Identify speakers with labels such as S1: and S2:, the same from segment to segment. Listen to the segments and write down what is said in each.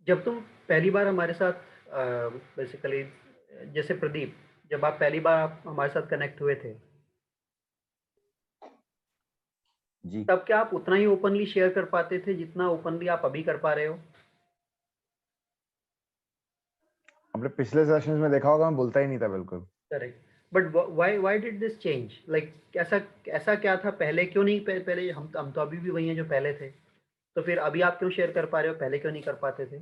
S1: जब तुम पहली बार हमारे साथ बेसिकली जैसे प्रदीप, जब आप पहली बार आप हमारे साथ कनेक्ट हुए थे,
S2: जी।
S1: तब क्या आप उतना ही ओपनली शेयर कर पाते थे जितना ओपनली आप अभी कर पा रहे हो?
S2: आपने पिछले सेशंस में देखा होगा मैं बोलता ही नहीं था बिल्कुल।
S1: Correct. But why did this change? Like ऐसा ऐसा क्या था पहले? क्यों नहीं पहले हम तो अभी भी वही हैं जो पहले थे। तो फिर अभी आप क्यों शेयर कर पा रहे हो, पहले क्यों नहीं कर पाते थे?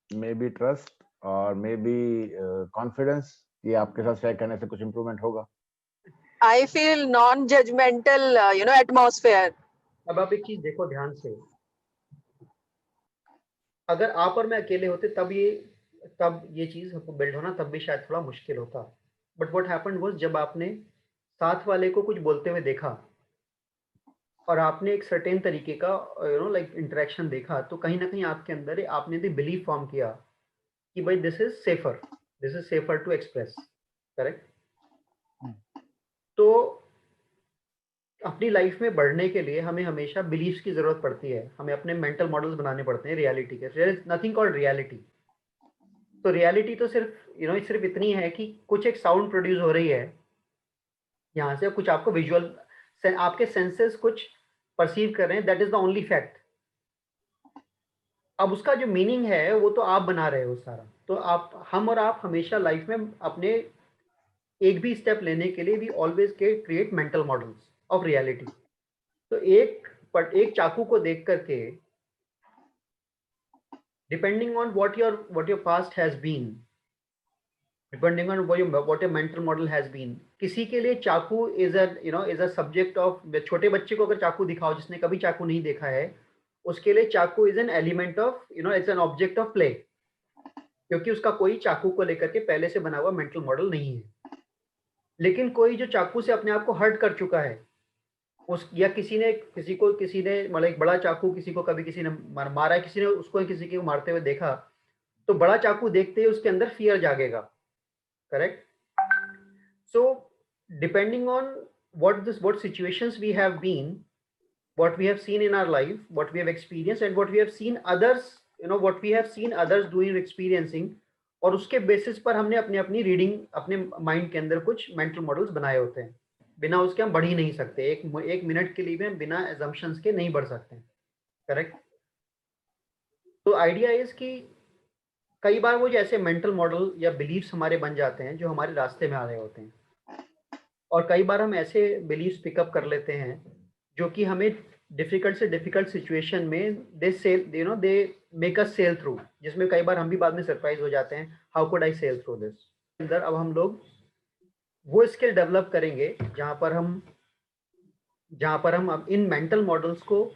S2: मे बी ट्रस्ट और मे बी कॉन्फिडेंस, ये आपके साथ शेयर करने से कुछ इम्प्रूवमेंट होगा।
S3: I feel non-judgmental, atmosphere.
S1: अब आप एक चीज देखो ध्यान से, अगर आप और मैं अकेले होते तब ये चीज बिल्ड होना तब भी शायद थोड़ा मुश्किल होता। बट व्हाट हैपेंड वाज, जब आपने साथ वाले को कुछ बोलते हुए देखा और आपने एक सर्टेन तरीके का लाइक इंटरेक्शन देखा, तो कहीं ना कहीं आपके अंदर आपने भी बिलीव फॉर्म किया कि भाई this is safer to express. Correct. तो अपनी लाइफ में बढ़ने के लिए हमें हमेशा बिलीव्स की जरूरत पड़ती है, हमें अपने मेंटल मॉडल्स बनाने पड़ते हैं रियलिटी के। There is nothing called reality. तो रियलिटी तो सिर्फ सिर्फ इतनी है कि कुछ एक साउंड प्रोड्यूस हो रही है यहाँ से, कुछ आपको विजुअल, आपके सेंसेस कुछ परसीव कर रहे हैं, that is the only fact. अब उसका जो मीनिंग है वो तो आप बना रहे हो सारा। तो हम और आप हमेशा लाइफ में अपने एक भी स्टेप लेने के लिए we always create mental models of reality. तो एक चाकू को देख करके, depending on what your past has been, depending on what your mental model has been, किसी के लिए चाकू इज अ सब्जेक्ट ऑफ। छोटे बच्चे को अगर चाकू दिखाओ जिसने कभी चाकू नहीं देखा है, उसके लिए चाकू is an element of, it's an object of play, क्योंकि उसका कोई चाकू को लेकर के पहले से बना हुआ मेंटल मॉडल नहीं है। लेकिन कोई जो चाकू से अपने आप को हर्ट कर चुका है, उस या किसी ने मतलब एक बड़ा चाकू किसी को कभी किसी ने मारा है, किसी ने उसको किसी को मारते हुए देखा, तो बड़ा चाकू देखते ही उसके अंदर फियर जागेगा। Correct. So depending on what situations we have been, what we have seen in our life, what we have experienced and what we have seen others, what we have seen others doing experiencing, और उसके basis पर हमने अपनी अपनी reading अपने mind के अंदर कुछ मेंटल मॉडल्स बनाए होते हैं। बिना उसके हम बढ़ ही नहीं सकते, एक मिनट के लिए भी हम बिना एजम्पशंस के नहीं बढ़ सकते। करेक्ट। तो आइडिया इज कि कई बार वो जो ऐसे मेंटल मॉडल या बिलीव्स हमारे बन जाते हैं जो हमारे रास्ते में आ रहे होते हैं, और कई बार हम ऐसे बिलीव्स पिकअप कर लेते हैं जो कि हमें डिफिकल्ट से डिफिकल्ट सिचुएशन में they make us sail through, जिसमें कई बार हम भी बाद में सरप्राइज हो जाते हैं, how could I sail through this. अंदर अब हम लोग वो स्किल डेवलप करेंगे जहाँ पर हम अब इन मेंटल मॉडल्स को,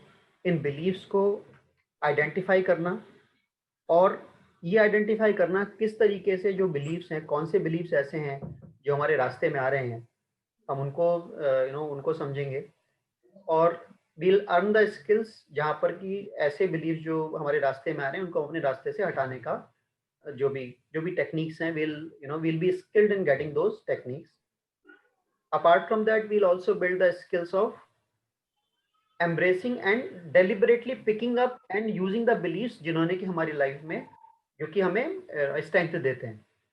S1: इन बिलीव्स को आइडेंटिफाई करना, और ये आइडेंटिफाई करना किस तरीके से जो बिलीव्स हैं, कौन से बिलीव्स ऐसे हैं जो हमारे रास्ते में आ रहे हैं, हम उनको उनको समझेंगे। और वील अर्न द स्किल्स जहाँ पर कि ऐसे बिलीव जो हमारे रास्ते में आ रहे हैं उनको अपने रास्ते से हटाने का जो भी टेक्निक्स हैं, will be skilled in getting those techniques. Apart from that we'll also build the skills of embracing and deliberately picking up and using the beliefs जिन्होंने कि हमारी लाइफ में जो कि हमें स्ट्रेंथ देते हैं।